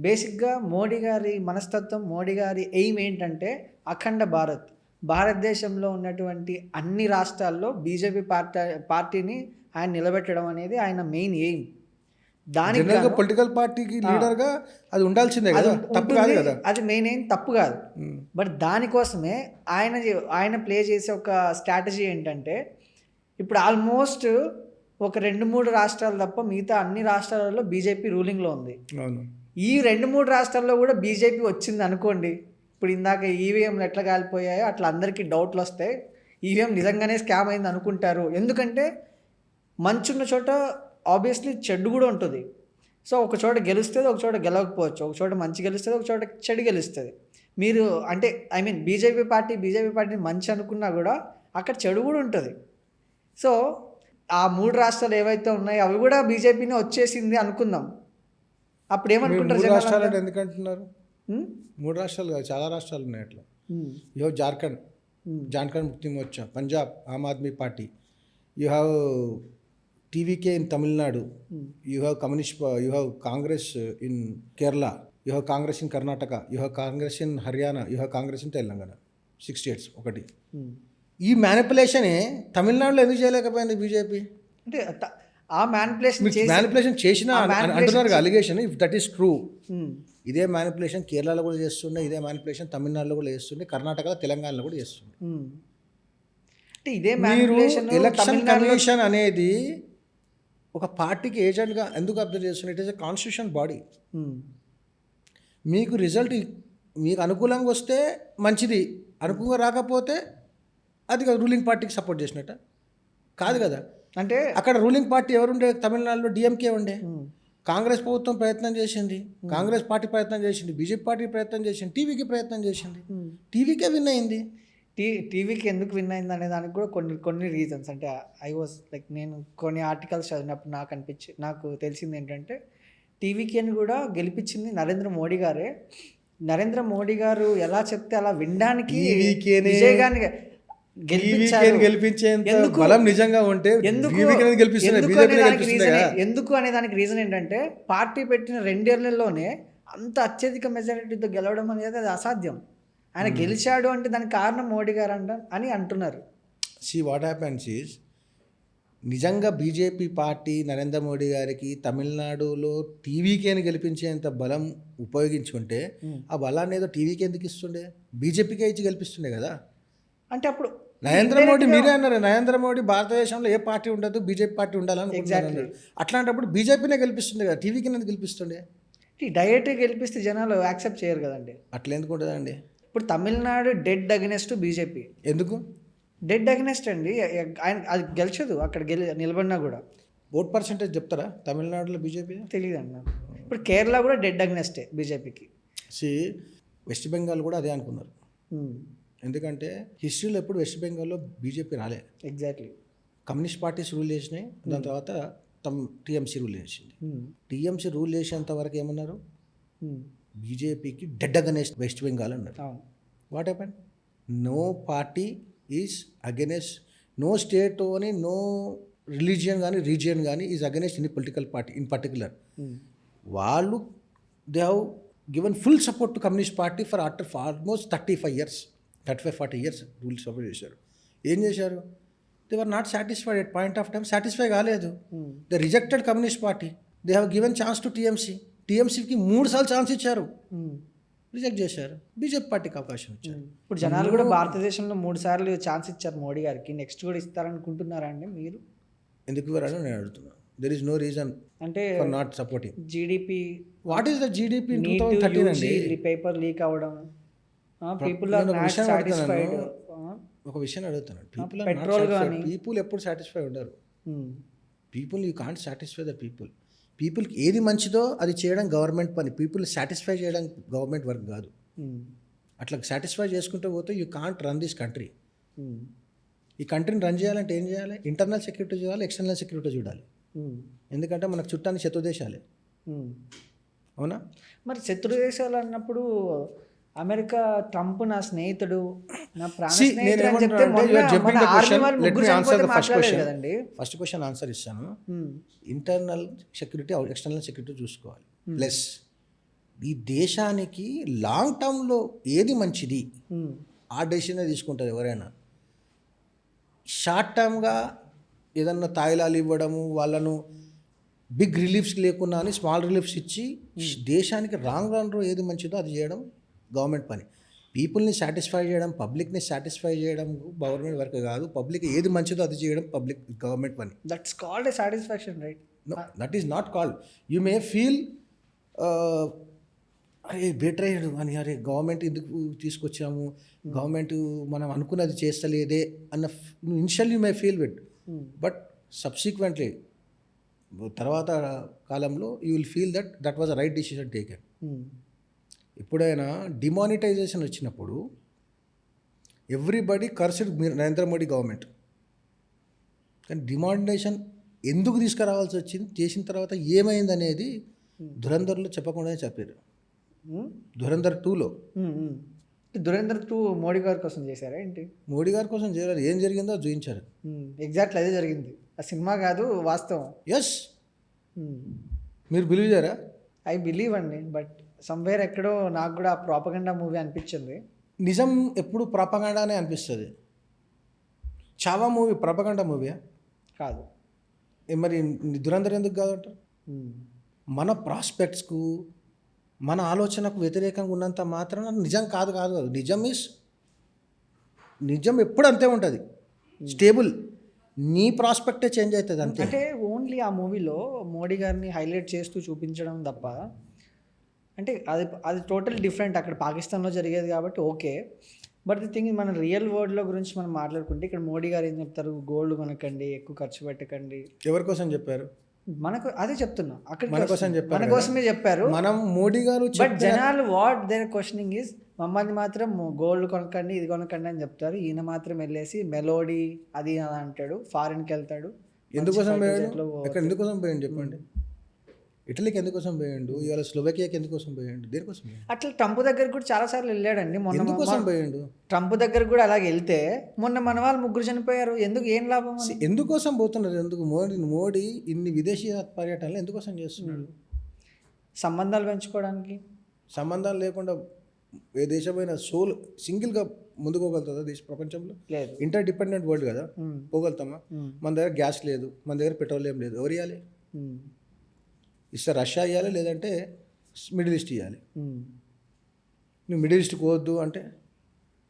బేసిక్గా మోడీ గారి మనస్తత్వం, మోడీ గారి ఎయిమ్ ఏంటంటే అఖండ భారత్. భారతదేశంలో ఉన్నటువంటి అన్ని రాష్ట్రాల్లో బీజేపీ పార్టీని ఆయన నిలబెట్టడం అనేది ఆయన మెయిన్ ఎయిమ్. దానికి జనరల్గా గాను పొలిటికల్ పార్టీకి లీడర్గా అది ఉండాల్సిందే అది కదా, తప్పు కాదు ఉంటుంది. కదా. అది మెయిన్ ఎయిమ్, తప్పు కాదు. బట్ దానికోసమే ఆయన ప్లే చేసే ఒక స్ట్రాటజీ ఏంటంటే, ఇప్పుడు ఆల్మోస్ట్ ఒక 2-3 రాష్ట్రాలు తప్ప మిగతా అన్ని రాష్ట్రాలలో బీజేపీ రూలింగ్లో ఉంది. అవును. ఈ 2-3 రాష్ట్రాల్లో కూడా బీజేపీ వచ్చింది అనుకోండి, ఇప్పుడు ఇందాక ఈవీఎంలు ఎట్లా కాలిపోయాయో అట్లా అందరికీ డౌట్లు వస్తాయి. ఈవీఎం నిజంగానే స్కామ్ అయింది అనుకుంటారు. ఎందుకంటే మంచున్న చోట ఆబ్వియస్లీ చెడు కూడా ఉంటుంది. సో ఒక చోట గెలుస్తుంది, ఒక చోట గెలవకపోవచ్చు. ఒక చోట మంచి గెలుస్తుంది, ఒక చోట చెడు గెలుస్తుంది. మీరు అంటే బీజేపీ పార్టీని మంచి అనుకున్నా కూడా అక్కడ చెడు కూడా ఉంటుంది. సో ఆ 3 రాష్ట్రాలు ఏవైతే ఉన్నాయో అవి కూడా బీజేపీని వచ్చేసింది అనుకుందాం. అప్పుడు ఏమనుకుంటారు 3 జనాలు రాష్ట్రాలు అంతా? అంటే ఎందుకు అంటున్నారు? 3 రాష్ట్రాలు కాదు, చాలా రాష్ట్రాలు ఉన్నాయి అట్లా. You have Jharkhand Mukti Morcha, Punjab Aam Aadmi party, you have TVK in Tamil Nadu, you have Congress in Kerala, you have Congress in Karnataka, you have Congress in Haryana, you have Congress in Telangana. 6 states ఒకటి. ఈ మ్యానిపులేషనే తమిళనాడులో ఎందుకు చేయలేకపోయింది బీజేపీ? అంటే ఆ మ్యానిపులేషన్ చేసిన అంటున్నారు allegation. If that is true, ఇదే మ్యానిపులేషన్ కేరళలో కూడా చేస్తుండే, ఇదే మ్యానిపులేషన్ తమిళనాడులో కూడా చేస్తుండే, కర్ణాటకలో తెలంగాణలో కూడా చేస్తుండే. అంటే ఇదే మీరు ఎలక్షన్ కమిషన్ అనేది ఒక పార్టీకి ఏజెంట్గా ఎందుకు అబ్జర్వ్ చేస్తుంది? It is a constitution body. మీకు రిజల్ట్ మీకు అనుకూలంగా వస్తే మంచిది, అనుకూలంగా రాకపోతే అది రూలింగ్ పార్టీకి సపోర్ట్ చేసినట్ట కాదు కదా. అంటే అక్కడ రూలింగ్ పార్టీ ఎవరుండే? తమిళనాడులో డిఎంకే ఉండే. కాంగ్రెస్ ప్రభుత్వం ప్రయత్నం చేసింది, కాంగ్రెస్ పార్టీ ప్రయత్నం చేసింది, బీజేపీ పార్టీ ప్రయత్నం చేసింది, టీవీకి ప్రయత్నం చేసింది, టీవీకే విన్ అయింది. టీవీకి ఎందుకు విన్ అయింది అనే దానికి కూడా కొన్ని రీజన్స్. అంటే నేను కొన్ని ఆర్టికల్స్ చదివినప్పుడు నాకు తెలిసింది ఏంటంటే, టీవీకి అని కూడా గెలిపించింది నరేంద్ర మోడీ గారే. నరేంద్ర మోడీ గారు ఎలా చెప్తే అలా వినడానికి విజయగాన్ని గెలిపించేంత బలం నిజంగా ఉంటే ఎందుకు అనే దానికి రీజన్ ఏంటంటే, పార్టీ పెట్టిన 2 ఏళ్లలోనే అంత అత్యధిక మెజారిటీతో గెలవడం అనేది అది అసాధ్యం. ఆయన గెలిచాడు అంటే దానికి కారణం మోడీ గారు అని అంటున్నారు. వాట్ హ్యాపెన్స్ ఈజ్, నిజంగా బీజేపీ పార్టీ నరేంద్ర మోడీ గారికి తమిళనాడులో టీవీకేని గెలిపించేంత బలం ఉపయోగించుకుంటే ఆ బలాన్ని ఏదో టీవీకి ఎందుకు ఇస్తుండే? బీజేపీకే ఇచ్చి గెలిపిస్తుండే కదా. అంటే అప్పుడు నరేంద్ర మోడీ, మీరే అన్నారు నరేంద్ర మోడీ భారతదేశంలో ఏ పార్టీ ఉండదు, బీజేపీ పార్టీ ఉండాలని అన్నారు. అట్లాంటప్పుడు బీజేపీనే గెలిపిస్తుండే కదా, టీవీకి ఎందుకు గెలిపిస్తుండే? డైరెక్ట్గా గెలిపిస్తే జనాలు యాక్సెప్ట్ చేయరు కదండి. అట్లా ఎందుకు ఉంటుందండి? ఇప్పుడు తమిళనాడు డెడ్ అగెనెస్ట్ బీజేపీ. ఎందుకు డెడ్ అగెనెస్ట్ అండి? ఆయన అది గెలిచదు అక్కడ నిలబడినా కూడా. ఓట్ పర్సెంటేజ్ చెప్తారా తమిళనాడులో బీజేపీ? తెలియదు అన్న. ఇప్పుడు కేరళ కూడా డెడ్ అగెనెస్టే బీజేపీకి. వెస్ట్ బెంగాల్ కూడా అదే అనుకున్నారు. ఎందుకంటే హిస్టరీలో ఎప్పుడు వెస్ట్ బెంగాల్లో బీజేపీ రాలే. ఎగ్జాక్ట్లీ. కమ్యూనిస్ట్ పార్టీస్ రూల్ చేసినాయి, దాని తర్వాత టీఎంసీ రూల్ చేసింది. టీఎంసీ రూల్ చేసేంత వరకు ఏమన్నారు? బీజేపీకి డెడ్ అగెనెస్ట్ వెస్ట్ బెంగాల్ అన్నారు. What happened? No party is against, no state అని, నో రిలీజియన్ కానీ రీజియన్ కానీ is against any political party in particular. వాళ్ళు they have given full support to communist party for almost 35-40 years rule support చేశారు. ఏం చేశారు? They were not satisfied at point of time. Satisfy కాలేదు. They rejected communist party. They have given chance to టీఎంసీకి 3 సార్లు chance ఇచ్చారు, reject చేశారు. BJP పార్టీకి అవకాశం ఇచ్చారు. ఇప్పుడు జనాలు కూడా భారతదేశంలో 3 సార్లు ఛాన్స్ ఇచ్చారు మోడీ గారికి, నెక్స్ట్ కూడా ఇస్తారనుకుంటున్నారా అండి మీరు? ఎందుకు ఇవ్వరని నేను అడుగుతున్నాను. There is no reason for not supporting. GDP, what is the GDP in 2013 అండి? పేపర్ లీక్ అవ్వడం, పీపుల్ ఆర్ నాట్ సాటిస్ఫైడ్. ఒక విషయం అడుగుతున్నాను, పీపుల్ ఎప్పుడు సాటిస్ఫై ఉండరు. People you can't satisfy the పీపుల్కి ఏది మంచిదో అది చేయడం గవర్నమెంట్ పని. పీపుల్ సాటిస్ఫై చేయడం గవర్నమెంట్ వర్క్ కాదు. అట్లా సాటిస్ఫై చేసుకుంటూ పోతే you can't run this country. ఈ కంట్రీని రన్ చేయాలంటే ఏం చేయాలి? ఇంటర్నల్ సెక్యూరిటీ చూడాలి, ఎక్స్టర్నల్ సెక్యూరిటీ చూడాలి. ఎందుకంటే మనకు చుట్టానికి శత్రు దేశాలే, అవునా? మరి శత్రు దేశాలు అన్నప్పుడు అమెరికా ట్రంప్ నా స్నేహితుడు, నా ప్రాణ స్నేహితుడు అని చెప్తే కదండి. ఫస్ట్ క్వశ్చన్ ఆన్సర్ ఇస్తాను. ఇంటర్నల్ సెక్యూరిటీ, ఎక్స్టర్నల్ సెక్యూరిటీ చూసుకోవాలి. ప్లస్ ఈ దేశానికి లాంగ్ టర్మ్లో ఏది మంచిది ఆ డెసిషనే తీసుకుంటారు ఎవరైనా. షార్ట్ టర్మ్గా ఏదన్నా తాయిలాలు ఇవ్వడము, వాళ్ళను బిగ్ రిలీఫ్స్ లేకున్నా అని స్మాల్ రిలీఫ్స్ ఇచ్చి దేశానికి రాంగ్ రన్లో ఏది మంచిదో అది చేయడం గవర్నమెంట్ పని. పీపుల్ని సాటిస్ఫై చేయడం, పబ్లిక్ని సాటిస్ఫై చేయడం గవర్నమెంట్ వర్క్ కాదు. పబ్లిక్ ఏది మంచిదో అది చేయడం గవర్నమెంట్ పని. That's called a satisfaction, right? No, that is not called. You may feel అరే బెటర్ అయ్యాడు అని, అరే గవర్నమెంట్ ఎందుకు తీసుకొచ్చాము, గవర్నమెంట్ మనం అనుకున్నది చేస్తలేదే అన్న initial you may feel with. But subsequently తర్వాత కాలంలో you will feel that was a right decision taken. ఎప్పుడైనా డిమానిటైజేషన్ వచ్చినప్పుడు everybody cursed Narendra Modi government. కానీ డిమానిటైజేషన్ ఎందుకు తీసుకురావాల్సి వచ్చింది, చేసిన తర్వాత ఏమైంది అనేది ధురంధర్లో చెప్పకుండానే చెప్పారు. ధురంధర్ 2లో. ధురంధర్ 2 మోడీ గారి కోసం చేశారా ఏంటి? మోడీ గారి కోసం చేయలేదు, ఏం జరిగిందో చూపించారు. ఎగ్జాక్ట్లీ అదే జరిగింది. ఆ సినిమా కాదు వాస్తవం. ఎస్, మీరు బిలీవ్ చేయరా? ఐ బిలీవ్ అండి, బట్ సమ్వేర్ ఎక్కడో నాకు కూడా ప్రాపగండా మూవీ అనిపించింది. నిజం ఎప్పుడు ప్రాపగండానే అనిపిస్తుంది. Chhaava movie propaganda మూవీయా? కాదు. మరి దురంధర్ ఎందుకు కాదంటారు? మన ప్రాస్పెక్ట్స్కు, మన ఆలోచనకు వ్యతిరేకంగా ఉన్నంత మాత్రాన నిజం కాదు. నిజం ఎప్పుడు అంతే ఉంటుంది, స్టేబుల్. నీ ప్రాస్పెక్టే చేంజ్ అవుతుంది అంతే. అంటే ఓన్లీ ఆ మూవీలో మోడీ గారిని హైలైట్ చేస్తూ చూపించడం తప్ప, అంటే అది టోటల్ డిఫరెంట్. అక్కడ పాకిస్తాన్లో జరిగేది కాబట్టి ఓకే, బట్ ది థింగ్ మన రియల్ వరల్డ్లో గురించి మనం మాట్లాడుకుంటే ఇక్కడ మోడీ గారు ఏం చెప్తారు, గోల్డ్ కొనకండి, ఎక్కువ ఖర్చు పెట్టకండి. ఎవరి కోసం చెప్పారు? మనకు అదే చెప్తున్నా, అక్కడ మన కోసం చెప్పారు, మన కోసమే చెప్పారు. మనం మోడీ గారు. బట్ జనాలు వాట్ దేర్ క్వశ్చనింగ్ ఈజ్, మమ్మల్ని మాత్రం గోల్డ్ కొనకండి, ఇది కొనకండి అని చెప్తారు. ఈయన మాత్రం వెళ్ళేసి మెలోడీ అది అంటాడు, ఫారిన్కి వెళ్తాడు. ఎందుకోసం పోయాడు? ఎందుకోసం పోయాడు చెప్పండి? ఇటలీకి ఎందుకోసం పోయాడు? ఇవాళ స్లోవేకియాకి ఎందుకోసం పోయాడు? దేనికోసం? అట్లా ట్రంప్ దగ్గర కూడా చాలా సార్లు వెళ్ళాడండి. ఎందుకోసం పోయాడు? ట్రంప్ దగ్గర కూడా అలాగే వెళ్తే మొన్న మన వాళ్ళు 3 చనిపోయారు. ఏం లాభం? ఎందుకోసం పోతున్నారు? ఎందుకు మోడీ ఇన్ని విదేశీ పర్యటనలు ఎందుకోసం చేస్తున్నాడు? సంబంధాలు పెంచుకోవడానికి. సంబంధాలు లేకుండా ఏ దేశమైనా సింగిల్గా ముందుకోగలుగుతుందా ప్రపంచంలో? లేదు. ఇంటర్ డిపెండెంట్ వరల్డ్ కదా, పోగలుగుతామా? మన దగ్గర గ్యాస్ లేదు, మన దగ్గర పెట్రోలియం లేదు, ఎవరు ఇవ్వాలి? ఇస్తే రష్యా ఇవ్వాలి, లేదంటే మిడిల్ ఈస్ట్ ఇవ్వాలి. నువ్వు మిడిల్ ఈస్ట్కి పోవద్దు అంటే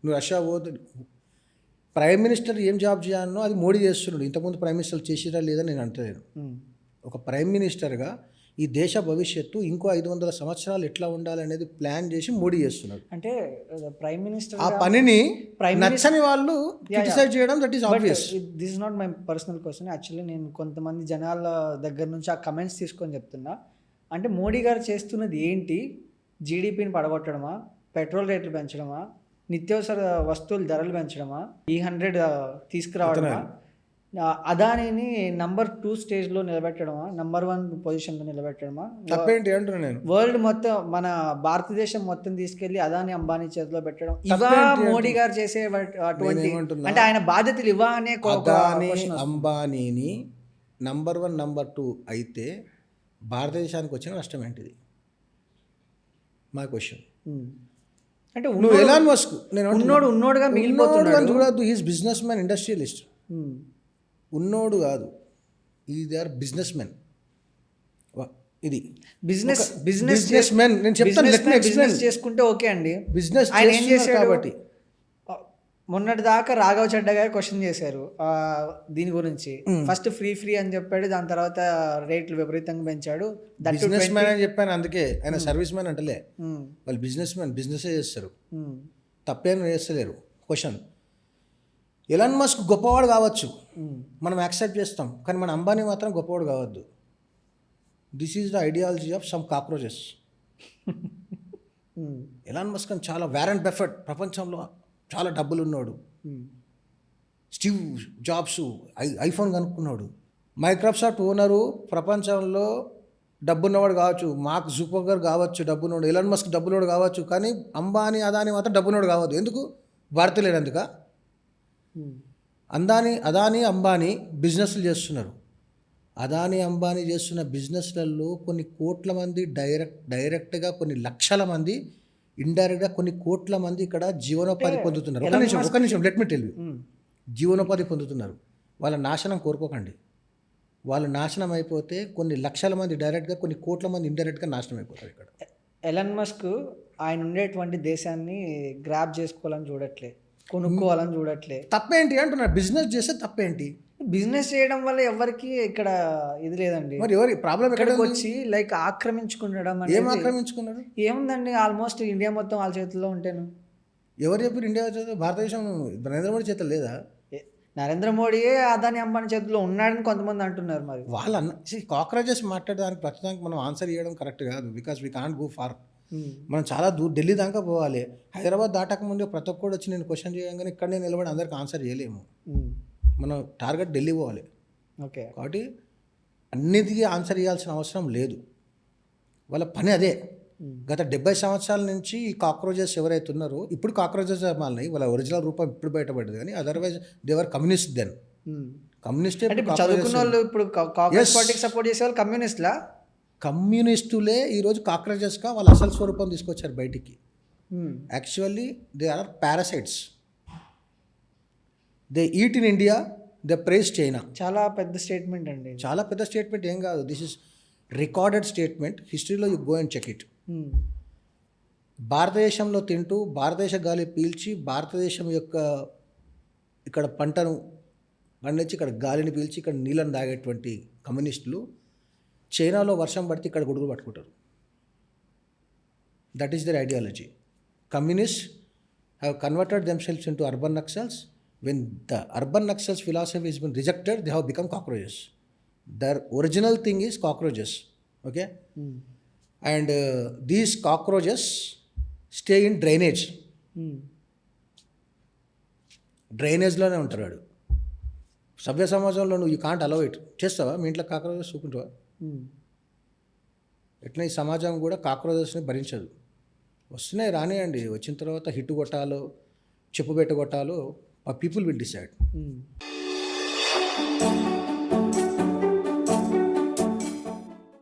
నువ్వు రష్యా పోవద్దు. ప్రైమ్ మినిస్టర్ ఏం జాబ్ చేయాలనో అది మోడీ చేస్తున్నాడు. ఇంతకుముందు ప్రైమ్ మినిస్టర్ చేసిరా లేదని నేను అంటలేను. ఒక ప్రైమ్ మినిస్టర్గా ఈ దేశ భవిష్యత్తు ఇంకో 500 సంవత్సరాలు ఎట్లా ఉండాలనేది ప్లాన్ చేసి మోడీ చేస్తున్నాడు. అంటే ప్రైమ్ మినిస్టర్ ఆ పనిని నచ్చని వాళ్ళు క్రిటిసైజ్ చేయడం, that is obvious. This is not my personal question. Actually నేను కొంతమంది జనాల దగ్గర నుంచి ఆ కమెంట్స్ తీసుకొని చెప్తున్నా. అంటే మోడీ గారు చేస్తున్నది ఏంటి? జీడిపిని పడగొట్టడమా, పెట్రోల్ రేట్లు పెంచడమా, నిత్యావసర వస్తువుల ధరలు పెంచడమా, E100 తీసుకురావడమా, అదానీని నంబర్ 2 స్టేజ్లో నిలబెట్టడమా, నంబర్ 1 పొజిషన్లో నిలబెట్టడమా? తప్పేంటి అంటున్నా నేను. వరల్డ్ మొత్తం, మన భారతదేశం మొత్తం తీసుకెళ్లి అదానీ అంబానీ చేతిలో పెట్టడం, ఇవా మోడీ గారు చేసే అటువంటి, అంటే ఆయన బాధ్యతలు ఇవా అనే? అదానీ అంబానీని నంబర్ 1 నంబర్ 2 అయితే భారతదేశానికి వచ్చిన నష్టం ఏంటిది? మా క్వశ్చన్. అంటే ఎలాన్ మస్క్ ఉన్నోడుగా మిగిలిపోతున్నాడు. చూడద్దు, హీస్ బిజినెస్ మ్యాన్, ఇండస్ట్రియలిస్ట్. ఉన్నోడు కాదు, ఇది ఆర్ బిజినెస్ మెన్. ఇది బిజినెస్ మెన్. నేను చెప్తాను, బిజినెస్ చేసుకుంటే ఓకే అండి. బిజినెస్ ఆయన ఏం చేశాడు కాబట్టి. మొన్నటి దాకా రాఘవ్ చడ్డా గారు క్వశ్చన్ చేశారు దీని గురించి. ఫస్ట్ ఫ్రీ అని చెప్పాడు, దాని తర్వాత రేట్లు విపరీతంగా పెంచాడు. బిజినెస్ మ్యాన్ అని చెప్పాను, అందుకే ఆయన సర్వీస్ మ్యాన్ అంటలే. వాళ్ళు బిజినెస్ మ్యాన్, బిజినెస్ చేస్తారు, తప్పేం చేస్తలేరు. క్వశ్చన్, ఎలాన్ మస్క్ గొప్పవాడు కావచ్చు, మనం యాక్సెప్ట్ చేస్తాం, కానీ మన అంబానీ మాత్రం గొప్పవాడు కావద్దు. This is the ideology of some cockroaches. Elon Musk అని చాలా, వారెన్ బఫెట్ ప్రపంచంలో చాలా డబ్బులు ఉన్నాడు, స్టీవ్ జాబ్స్ ఐఫోన్ కనుక్కున్నాడు, మైక్రోసాఫ్ట్ ఓనరు ప్రపంచంలో డబ్బున్నవాడు కావచ్చు, మార్క్ జుకర్బర్గ్ కావచ్చు డబ్బున్నోడు, ఎలాన్ మస్క్ డబ్బున్నోడు కావచ్చు, కానీ అంబానీ అదానీ మాత్రం డబ్బున్నోడు కావద్దు. ఎందుకు? భారతీయులేనందుక. అదానీ అంబానీ బిజినెస్లు చేస్తున్నారు. అదానీ అంబానీ చేస్తున్న బిజినెస్లలో కొన్ని కోట్ల మంది డైరెక్ట్గా కొన్ని లక్షల మంది ఇండైరెక్ట్గా కొన్ని కోట్ల మంది ఇక్కడ జీవనోపాధి పొందుతున్నారు. ఒక నిమిషం లెట్ మీ టెల్ యూ. జీవనోపాధి పొందుతున్నారు. వాళ్ళ నాశనం కోరుకోకండి. వాళ్ళ నాశనం అయిపోతే కొన్ని లక్షల మంది డైరెక్ట్గా, కొన్ని కోట్ల మంది ఇండైరెక్ట్గా నాశనం అయిపోతారు ఇక్కడ. ఎలన్ మస్క్ ఆయన ఉండేటువంటి దేశాన్ని గ్రాప్ చేసుకోవాలని చూడట్లే, కొనుక్కోవాలని చూడట్లే. తప్పేంటి అంటున్నారు? బిజినెస్ చేస్తే తప్పేంటి? బిజినెస్ చేయడం వల్ల ఎవరికి ఇక్కడ ఇది లేదండి. మరి ఎవరి ప్రాబ్లం ఎక్కడ ఇక్కడికి వచ్చి లైక్ ఆక్రమించుకుండడం ఏం అనేది ఆక్రమించుకున్నారు? ఏముందండి, ఆల్మోస్ట్ ఇండియా మొత్తం వాళ్ళ చేతుల్లో ఉంటాను. ఎవరు చెప్పారు ఇండియా చేత? భారతదేశం నరేంద్ర మోడీ చేత లేదా? నరేంద్ర మోడీయే అదాని అంబానీ చేతుల్లో ఉన్నాడని కొంతమంది అంటున్నారు. మరి వాళ్ళ కాక్రోచెస్ మాట్లాడడానికి ప్రస్తుతానికి మనం ఆన్సర్ ఇవ్వడం కరెక్ట్ కాదు. Because we can't go far. మనం చాలా ఢిల్లీ దాకా పోవాలి. హైదరాబాద్ దాటక ముందే ప్రతి ఒక్కడు వచ్చి నేను క్వశ్చన్ చేయగానే ఇక్కడనే నిలబడి అందరికి ఆన్సర్ చేయలేము. మనం టార్గెట్ ఢిల్లీ పోవాలి. ఓకే, కాబట్టి అన్నిటికీ ఆన్సర్ ఇవ్వాల్సిన అవసరం లేదు. వాళ్ళ పని అదే. గత 70 సంవత్సరాల నుంచి ఈ కాక్రోచెస్ ఎవరైతే ఉన్నారో, ఇప్పుడు కాక్రోచెస్ మాలినాయి, వాళ్ళ ఒరిజినల్ రూపం ఇప్పుడు బయటపడింది. కానీ అదర్వైజ్ దేవర్ కమ్యూనిస్ట్ దెన్. కమ్యూనిస్టే. చదువుకున్న వాళ్ళు ఇప్పుడు కాంగ్రెస్ పార్టీకి సపోర్ట్ చేసే వాళ్ళు కమ్యూనిస్ట్లా? కమ్యూనిస్టులే ఈరోజు కాక్రోచెస్గా వాళ్ళ అసలు స్వరూపం తీసుకొచ్చారు బయటికి. Actually they are parasites. They eat in India, they praise China. చాలా పెద్ద స్టేట్మెంట్ అండి. చాలా పెద్ద స్టేట్మెంట్ ఏం కాదు. This is recorded statement. హిస్టరీలో you go and check it. భారతదేశంలో తింటూ భారతదేశ గాలి పీల్చి భారతదేశం యొక్క ఇక్కడ పంటను పండించి ఇక్కడ గాలిని పీల్చి ఇక్కడ నీళ్ళని తాగేటువంటి కమ్యూనిస్టులు చైనాలో వర్షం పడితే ఇక్కడ గొడుగులు పట్టుకుంటారు. That is their ideology. Communist have converted themselves into urban naxals. When the urban naxals philosophy is been rejected, they have become cockroaches. Their original thing is cockroaches. Okay, and these cockroaches stay in drainage. డ్రైనేజ్లోనే ఉంటాడు వాడు. సభ్య సమాజంలో నువ్వు you can't allow it. చేస్తావా? మీ ఇంట్లో cockroaches చూకుంటావా? ఎట్లా ఈ సమాజం కూడా కాక్రోచెస్ని భరించదు. వస్తున్నాయి, రానియండి. వచ్చిన తర్వాత హిట్ కొట్టాలో చెప్పు పెట్ట కొట్టాలో పీపుల్ విల్ డిసైడ్.